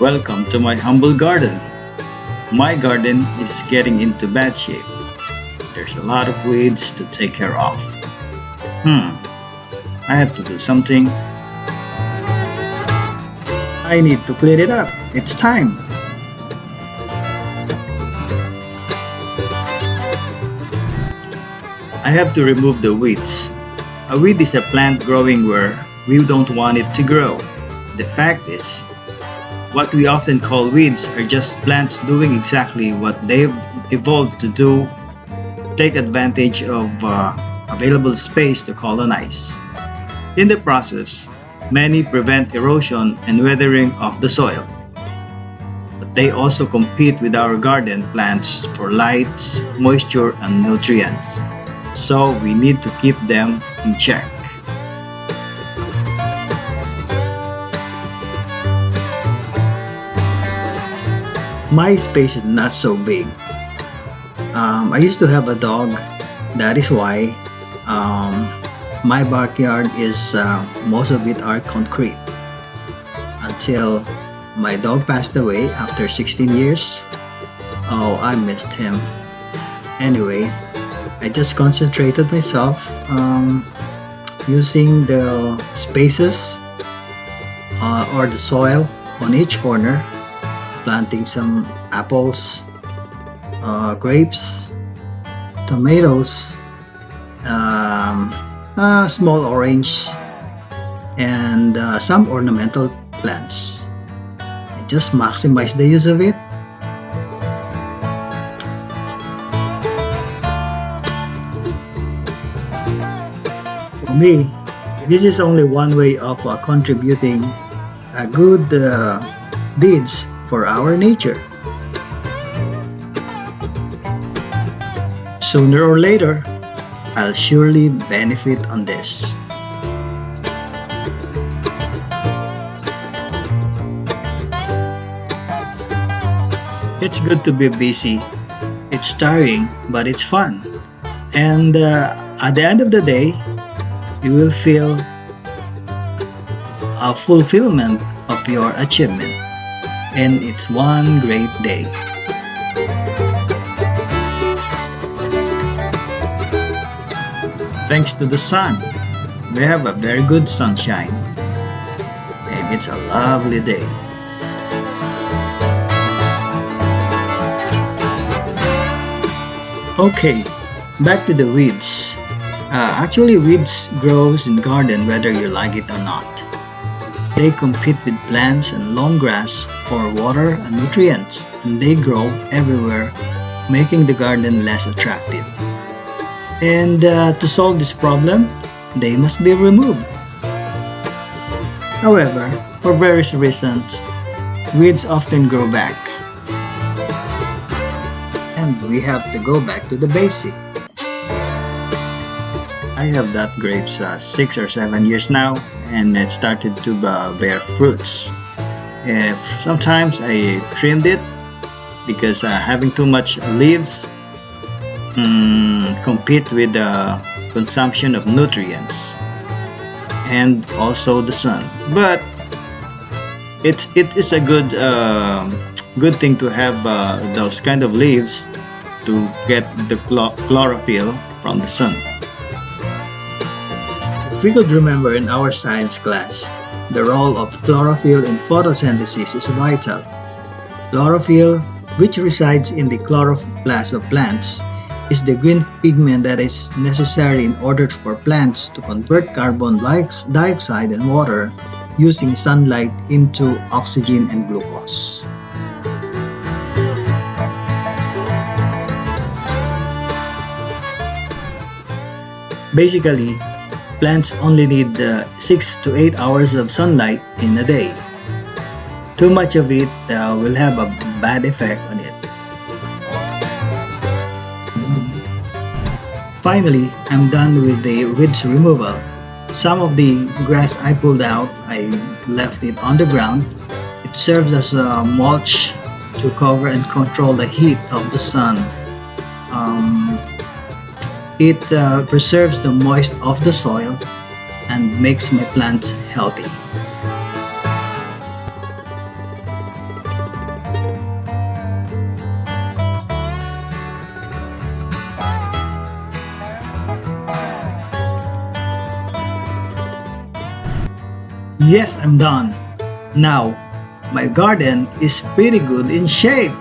Welcome to my humble garden. My garden is getting into bad shape. There's a lot of weeds to take care of. I have to do something. I need to clean it up. It's time. I have to remove the weeds. A weed is a plant growing where we don't want it to grow. The fact is, what we often call weeds are just plants doing exactly what they've evolved to do, take advantage of available space to colonize. In the process, many prevent erosion and weathering of the soil. But they also compete with our garden plants for light, moisture, and nutrients. So we need to keep them in check. My space is not so big. I used to have a dog. That is why my backyard is most of it are concrete. Until my dog passed away after 16 years. Oh, I missed him. Anyway, I just concentrated myself using the spaces or the soil on each corner, planting some apples, grapes, tomatoes, small orange, and some ornamental plants. I just maximize the use of it. For me, this is only one way of contributing good deeds for our nature. Sooner or later, I'll surely benefit on this. It's good to be busy. It's tiring, but it's fun. And at the end of the day, you will feel a fulfillment of your achievement. And it's one great day. Thanks to the sun, we have a very good sunshine. And it's a lovely day. Okay, back to the weeds. Actually, weeds grows in garden whether you like it or not. They compete with plants and long grass for water and nutrients, and they grow everywhere, making the garden less attractive. And to solve this problem, they must be removed. However, for various reasons, weeds often grow back. And we have to go back to the basic. I have that grapes 6 or 7 years now, and it started to bear fruits. Sometimes I trimmed it because having too much leaves compete with the consumption of nutrients and also the sun. But it is a good thing to have those kind of leaves to get the chlorophyll from the sun. If we could remember in our science class, the role of chlorophyll in photosynthesis is vital. Chlorophyll, which resides in the chloroplast of plants, is the green pigment that is necessary in order for plants to convert carbon dioxide and water using sunlight into oxygen and glucose. Basically, plants only need 6 to 8 hours of sunlight in a day. Too much of it will have a bad effect on it. Finally, I'm done with the weeds removal. Some of the grass I pulled out, I left it on the ground. It serves as a mulch to cover and control the heat of the sun. It preserves the moist of the soil and makes my plants healthy. Yes, I'm done. Now, my garden is pretty good in shape.